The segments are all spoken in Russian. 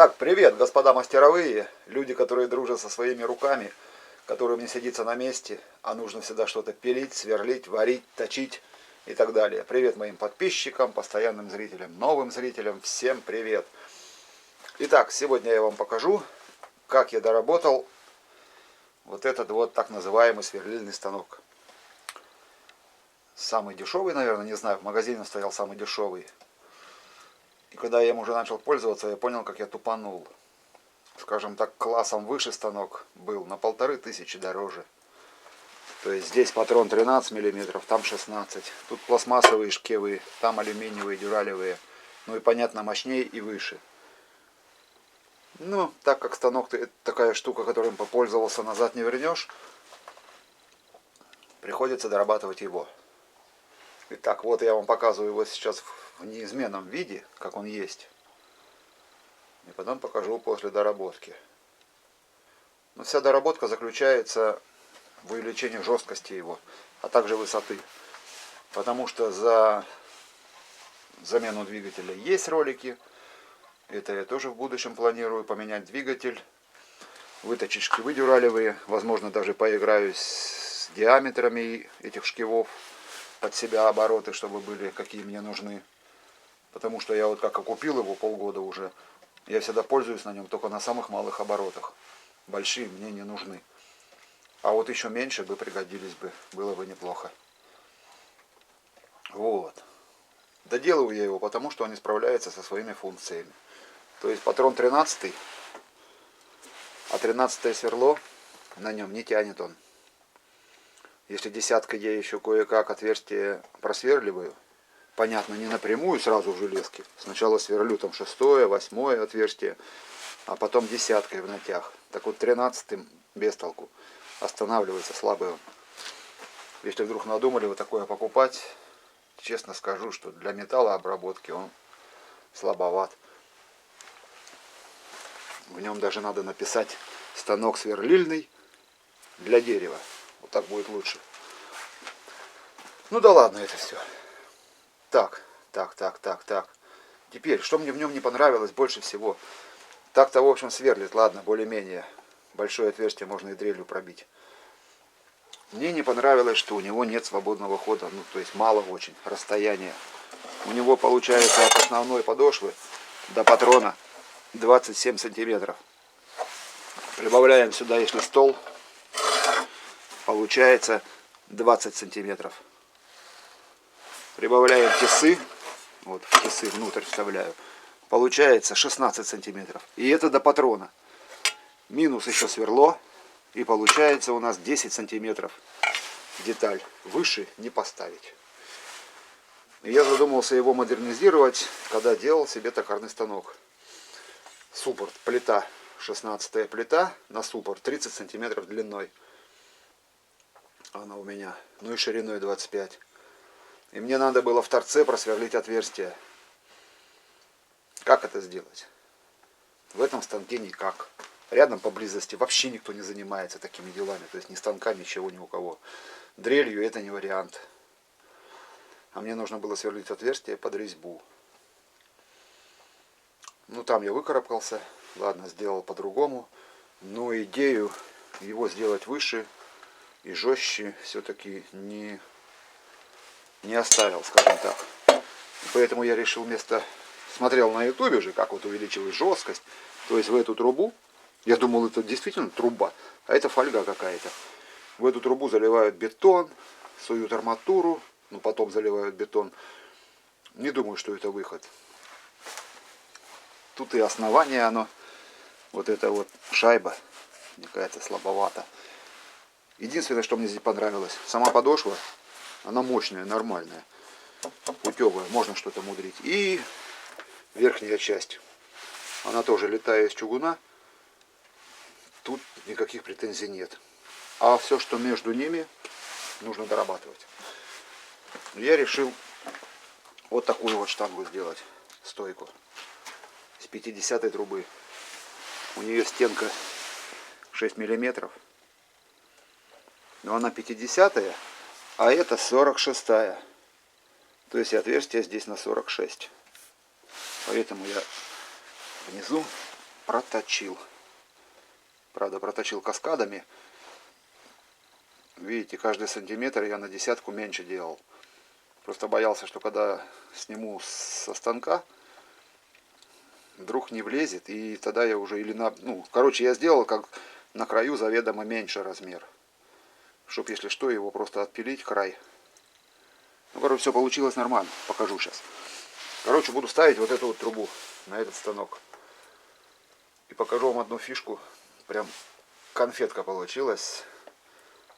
Так, привет, господа мастеровые, люди, которые дружат со своими руками, которым не сидится на месте, а нужно всегда что-то пилить, сверлить, варить, точить и так далее. Привет моим подписчикам, постоянным зрителям, новым зрителям, всем привет. Итак, сегодня я вам покажу, как я доработал вот этот вот так называемый сверлильный станок. Самый дешевый, наверное, не знаю, в магазине стоял самый дешевый. И когда я им уже начал пользоваться, я понял, как я тупанул. Скажем так, классом выше станок был на 1500 дороже. То есть здесь патрон 13 мм, там 16. Тут пластмассовые шкивы, там алюминиевые, дюралевые. Ну и понятно, мощнее и выше. Ну, так как станок такая штука, которым попользовался, назад не вернешь, приходится дорабатывать его. Итак, вот я вам показываю его сейчас в неизменном виде, как он есть. И потом покажу после доработки. Но вся доработка заключается в увеличении жесткости его, а также высоты. Потому что за замену двигателя есть ролики. Это я тоже в будущем планирую поменять двигатель, выточить шкивы дюралевые. Возможно, даже поиграюсь с диаметрами этих шкивов под себя обороты, чтобы были какие мне нужны. Потому что я вот как купил его полгода уже, я всегда пользуюсь на нем только на самых малых оборотах. Большие мне не нужны. А вот еще меньше бы пригодились бы, было бы неплохо. Вот. Доделываю я его, потому что он не справляется со своими функциями. То есть патрон 13, а 13 сверло на нем не тянет он. Если десяткой я еще кое-как отверстие просверливаю, понятно, не напрямую сразу в железке. Сначала сверлю там 6-е, 8-е отверстие, а потом десяткой в натяг. Так вот 13-м без толку. Останавливается слабый он. Если вдруг надумали вы такое покупать, честно скажу, что для металлообработки он слабоват. В нем даже надо написать станок сверлильный для дерева. Вот так будет лучше. Ну да ладно это все. Так. Теперь, что мне в нем не понравилось больше всего? Так-то, в общем, сверлит, ладно, более-менее. Большое отверстие можно и дрелью пробить. Мне не понравилось, что у него нет свободного хода. Ну, то есть мало очень расстояния. У него получается от основной подошвы до патрона 27 сантиметров. Прибавляем сюда, если стол, получается 20 сантиметров. Прибавляем тисы, вот в тисы внутрь вставляю, получается 16 сантиметров. И это до патрона. Минус еще сверло, и получается у нас 10 сантиметров деталь. Выше не поставить. И я задумался его модернизировать, когда делал себе токарный станок. Суппорт, плита, 16-я плита на суппорт, 30 сантиметров длиной. Она у меня, ну и шириной 25. И мне надо было в торце просверлить отверстие. Как это сделать? В этом станке никак. Рядом поблизости вообще никто не занимается такими делами. То есть ни станка, ничего ни у кого. Дрелью это не вариант. А мне нужно было сверлить отверстие под резьбу. Ну там я выкарабкался. Ладно, сделал по-другому. Но идею его сделать выше и жестче все-таки не оставил, скажем так. Поэтому я решил смотрел на ютубе же, как вот увеличилась жесткость. То есть в эту трубу, я думал, это действительно труба, а это фольга какая-то. В эту трубу заливают бетон, суют арматуру, ну потом заливают бетон. Не думаю, что это выход. Тут и основание оно, вот эта вот шайба, какая-то слабовата. Единственное, что мне здесь понравилось, сама подошва, она мощная, нормальная, путевая, можно что-то мудрить. И верхняя часть, она тоже литая из чугуна, тут никаких претензий нет. А все, что между ними, нужно дорабатывать. Я решил вот такую вот штангу сделать, стойку, с 50-й трубы. У нее стенка 6 миллиметров, но она 50-я. А это 46-я. То есть отверстие здесь на 46. Поэтому я внизу проточил. Правда, проточил каскадами. Видите, каждый сантиметр я на десятку меньше делал. Просто боялся, что когда сниму со станка, вдруг не влезет, и тогда я уже или на... Ну, короче, я сделал как на краю заведомо меньше размер. Чтоб, если что, его просто отпилить край. Ну, короче, все получилось нормально. Покажу сейчас. Короче, буду ставить вот эту вот трубу на этот станок. И покажу вам одну фишку. Прям конфетка получилась.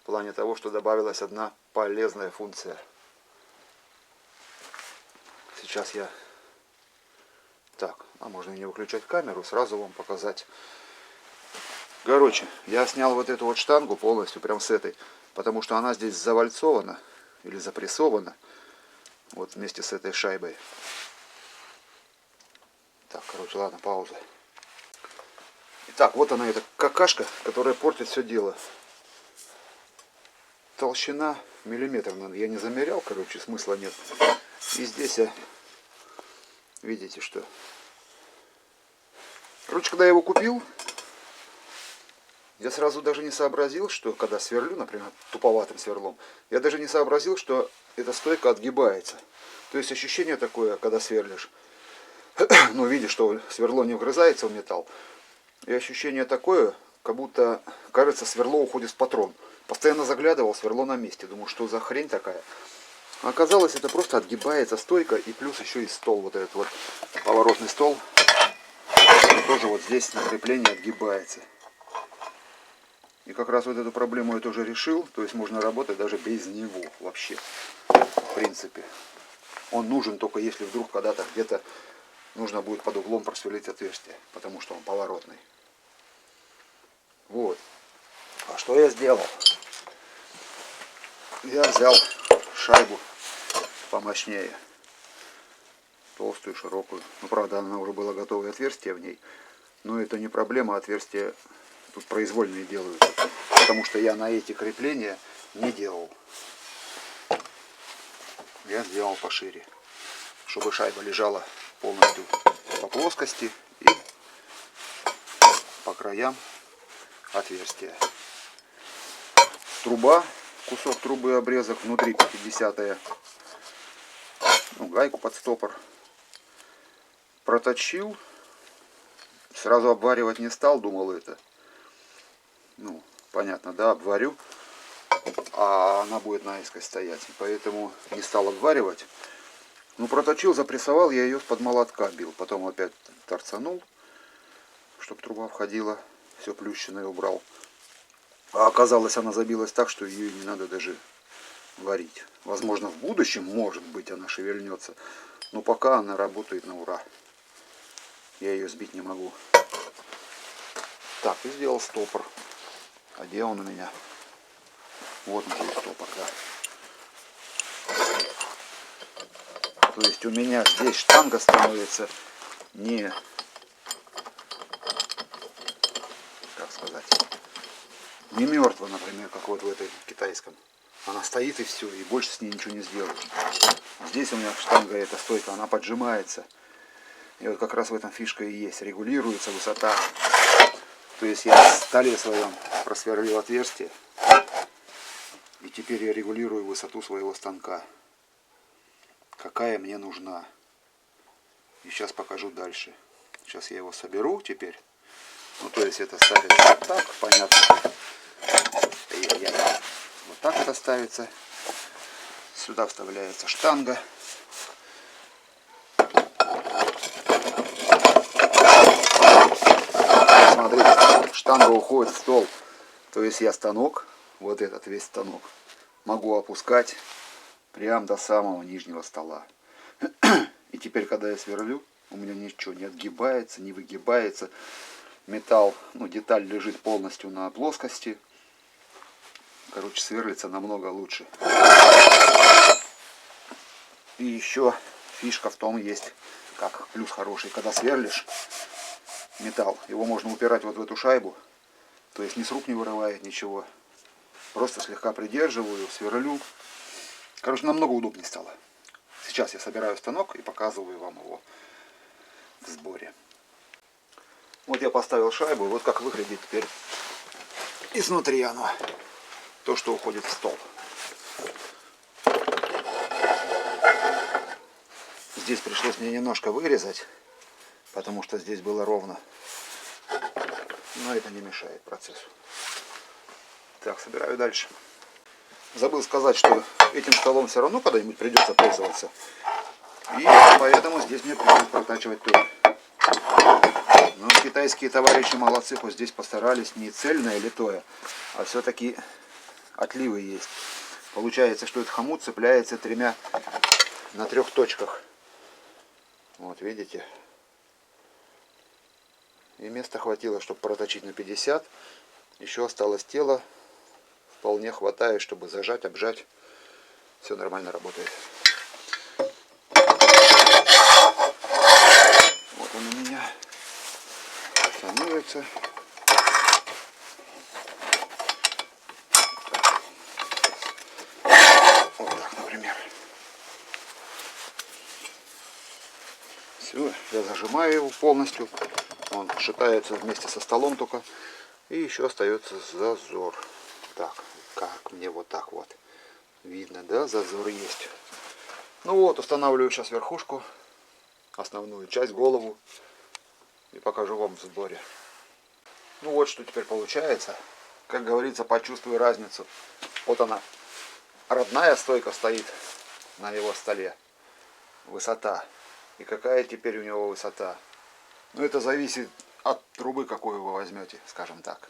В плане того, что добавилась одна полезная функция. Сейчас я... Так, а можно и не выключать камеру, сразу вам показать. Короче, я снял вот эту вот штангу полностью, прям с этой. Потому что она здесь завальцована или запрессована. Вот вместе с этой шайбой. Так, короче, ладно, пауза. Итак, вот она, эта какашка, которая портит все дело. Толщина миллиметр, я не замерял, короче, смысла нет. И здесь, видите, что... Короче, когда я его купил, я сразу даже не сообразил, что когда сверлю, например, туповатым сверлом, я даже не сообразил, что эта стойка отгибается. То есть ощущение такое, когда сверлишь, ну, видишь, что сверло не вгрызается в металл. И ощущение такое, как будто, кажется, сверло уходит в патрон. Постоянно заглядывал, сверло на месте. Думаю, что за хрень такая. А оказалось, это просто отгибается стойка. И плюс еще и стол, вот этот вот поворотный стол. Тоже вот здесь на крепление отгибается. И как раз вот эту проблему я тоже решил. То есть можно работать даже без него вообще. В принципе. Он нужен только если вдруг когда-то где-то нужно будет под углом просверлить отверстие. Потому что он поворотный. Вот. А что я сделал? Я взял шайбу помощнее. Толстую, широкую. Ну, правда, она уже была готовое отверстие в ней. Но это не проблема, отверстия тут произвольные делают. Потому что я на эти крепления не делал. Я сделал пошире. Чтобы шайба лежала полностью по плоскости и по краям отверстия. Труба, кусок трубы обрезок, внутри 50-я, ну, гайку под стопор. Проточил, сразу обваривать не стал, думал это, ну, понятно, да, обварю, а она будет наискось стоять, поэтому не стал обваривать. Ну, проточил, запрессовал, я ее под молотка бил, потом опять торцанул, чтобы труба входила, все плющенное убрал. А оказалось, она забилась так, что ее не надо даже варить. Возможно, в будущем, может быть, она шевельнется. Но пока она работает на ура. Я ее сбить не могу. Так, и сделал стопор. А где он у меня? Вот он здесь стопор, да. То есть у меня здесь штанга становится не... Как сказать... Не мертва, например, как вот в этой китайском. Она стоит и все, и больше с ней ничего не сделаешь. Здесь у меня штанга, эта стойка, она поджимается. И вот как раз в этом фишка и есть. Регулируется высота. То есть я в столе своем просверлил отверстие. И теперь я регулирую высоту своего станка. Какая мне нужна. И сейчас покажу дальше. Сейчас я его соберу теперь. Ну, то есть это ставится вот так, понятно. Вот так это ставится. Сюда вставляется штанга. Смотрите, штанга уходит в стол. То есть я станок, вот этот весь станок, могу опускать прямо до самого нижнего стола. И теперь, когда я сверлю, у меня ничего не отгибается, не выгибается. Металл, ну, деталь лежит полностью на плоскости. Короче, сверлится намного лучше. И еще фишка в том есть, как плюс хороший, когда сверлишь металл, его можно упирать вот в эту шайбу. То есть ни с рук не вырывает ничего. Просто слегка придерживаю, сверлю. Короче, намного удобнее стало. Сейчас я собираю станок и показываю вам его в сборе. Вот я поставил шайбу, вот как выглядит теперь изнутри оно. То, что уходит в стол. Здесь пришлось мне немножко вырезать, потому что здесь было ровно. Но это не мешает процессу. Так, собираю дальше. Забыл сказать, что этим столом все равно когда-нибудь придется пользоваться. И поэтому здесь мне пришлось протачивать тоже. Но китайские товарищи молодцы, хоть здесь постарались, не цельное литое, а все-таки отливы есть. Получается, что этот хомут цепляется на 3 точках. Вот видите. И места хватило, чтобы проточить на 50. Еще осталось тело. Вполне хватает, чтобы зажать, обжать. Все нормально работает. Вот он у меня становится. Вот так, например. Все, я зажимаю его полностью. Он шатается вместе со столом только. И еще остается зазор. Так, как мне вот так вот. Видно, да, зазор есть. Ну вот, устанавливаю сейчас верхушку, основную часть, голову. И покажу вам в сборе. Ну вот что теперь получается. Как говорится, почувствую разницу. Вот она, родная стойка стоит на его столе. Высота. И какая теперь у него высота. Ну это зависит от трубы, какую вы возьмете, скажем так.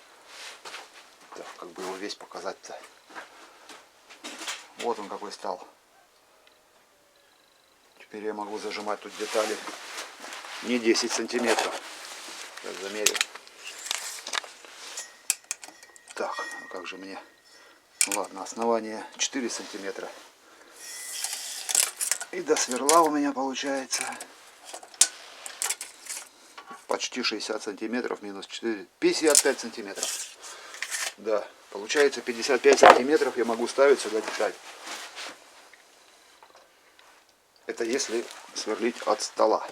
Так, как бы его весь показать-то. Вот он какой стал. Теперь я могу зажимать тут детали не 10 сантиметров. Сейчас замерю. Так, а как же мне? Ну ладно, основание 4 сантиметра. И до сверла у меня получается почти 60 сантиметров минус 4. 55 сантиметров. Да, получается 55 сантиметров я могу ставить сюда деталь. Это если сверлить от стола.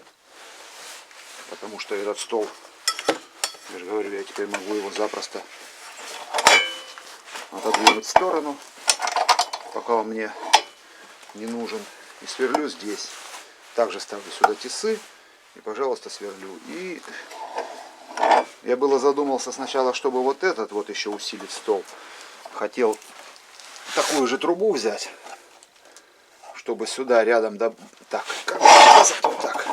Потому что этот стол, я же говорю, я теперь могу его запросто отодвинуть в сторону, пока он мне не нужен. И сверлю здесь. Также ставлю сюда тисы и, пожалуйста, сверлю. И я было задумался сначала, чтобы вот этот вот еще усилить стол. Хотел такую же трубу взять, чтобы сюда рядом... Так, как вот так.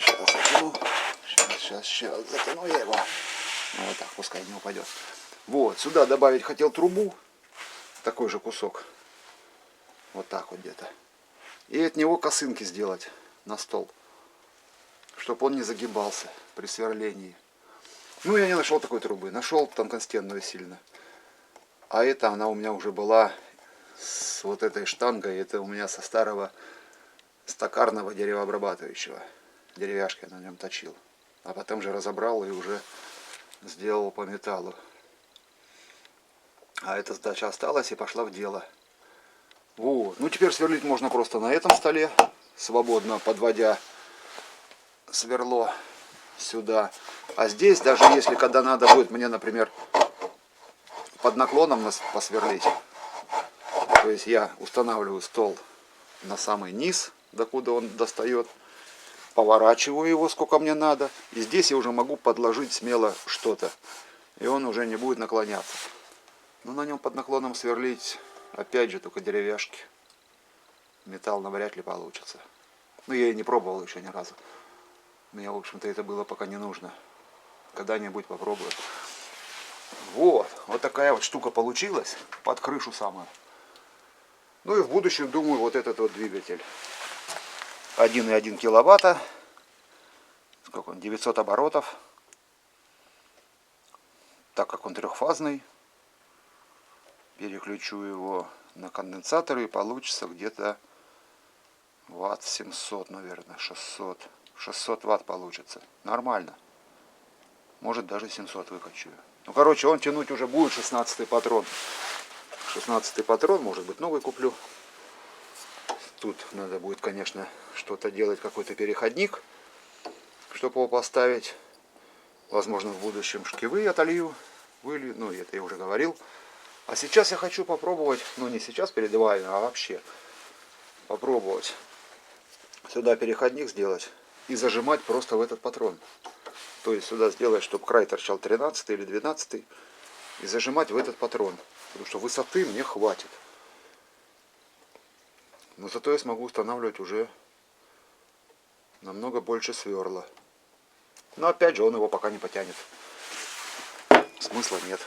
Сейчас затяну. Сейчас затяну я его. Ну, вот так, пускай не упадет. Вот, сюда добавить хотел трубу. Такой же кусок. Вот так вот где-то. И от него косынки сделать на стол. Чтобы он не загибался при сверлении. Ну, я не нашел такой трубы. Нашел тонкостенную сильно. А это она у меня уже была с вот этой штангой. Это у меня со старого стакарного деревообрабатывающего. Деревяшки я на нем точил. А потом же разобрал и уже сделал по металлу. А эта сдача осталась и пошла в дело. Вот. Ну теперь сверлить можно просто на этом столе, свободно подводя сверло сюда. А здесь, даже если когда надо будет мне, например, под наклоном посверлить, то есть я устанавливаю стол на самый низ, докуда он достает, поворачиваю его сколько мне надо, и здесь я уже могу подложить смело что-то, и он уже не будет наклоняться. Но на нем под наклоном сверлить, опять же, только деревяшки. Металл навряд ли получится. Ну, я и не пробовал еще ни разу. Мне, в общем-то, это было пока не нужно. Когда-нибудь попробую. Вот. Вот такая вот штука получилась. Под крышу самую. Ну и в будущем, думаю, вот этот вот двигатель. 1,1 киловатта. Сколько он? 900 оборотов. Так как он трехфазный. Переключу его на конденсаторы и получится где-то ватт 700, наверное, 600. 600 ватт получится. Нормально. Может даже 700 выкачу. Ну, короче, он тянуть уже будет 16-й патрон. 16-й патрон, может быть, новый куплю. Тут надо будет, конечно, что-то делать, какой-то переходник, чтобы его поставить. Возможно, в будущем шкивы отолью, вылью, ну это я уже говорил. А сейчас я хочу попробовать, ну не сейчас перед вами, а вообще попробовать сюда переходник сделать и зажимать просто в этот патрон. То есть сюда сделать, чтобы край торчал 13 или 12 и зажимать в этот патрон. Потому что высоты мне хватит. Но зато я смогу устанавливать уже намного больше сверла. Но опять же он его пока не потянет. Смысла нет.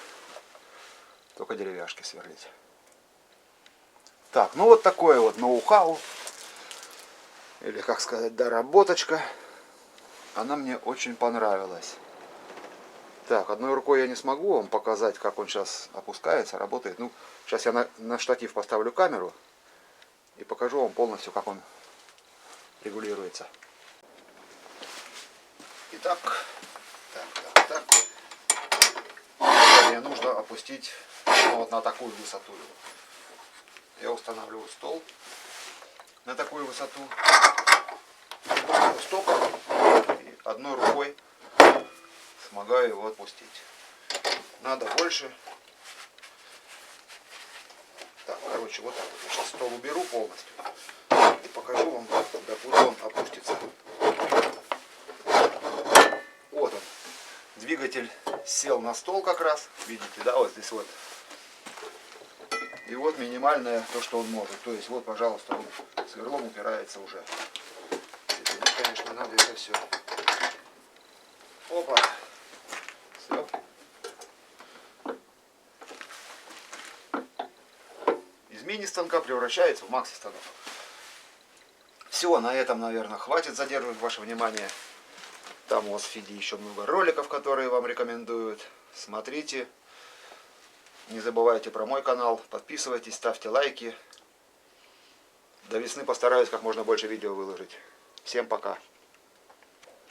Только деревяшки сверлить. Так, ну вот такое вот ноу-хау. Или как сказать, доработочка. Она мне очень понравилась. Так, одной рукой я не смогу вам показать, как он сейчас опускается, работает. Ну, сейчас я на штатив поставлю камеру и покажу вам полностью, как он регулируется. Итак, так. Мне нужно опустить вот на такую высоту. Я устанавливаю стол на такую высоту. Стопор и одной рукой смогаю его отпустить. Надо больше. Так, короче, вот так вот. Я сейчас стол уберу полностью и покажу вам, докуда он опустится. Вот он. Двигатель сел на стол как раз. Видите, да, вот здесь вот. И вот минимальное то, что он может. То есть вот, пожалуйста, он сверлом упирается уже. Соединить, конечно, надо это все. Опа. Все. Из мини-станка превращается в макси-станок. Все, на этом, наверное, хватит задерживать ваше внимание. Там у вас в фиде еще много роликов, которые вам рекомендуют. Смотрите. Не забывайте про мой канал. Подписывайтесь, ставьте лайки. До весны постараюсь как можно больше видео выложить. Всем пока.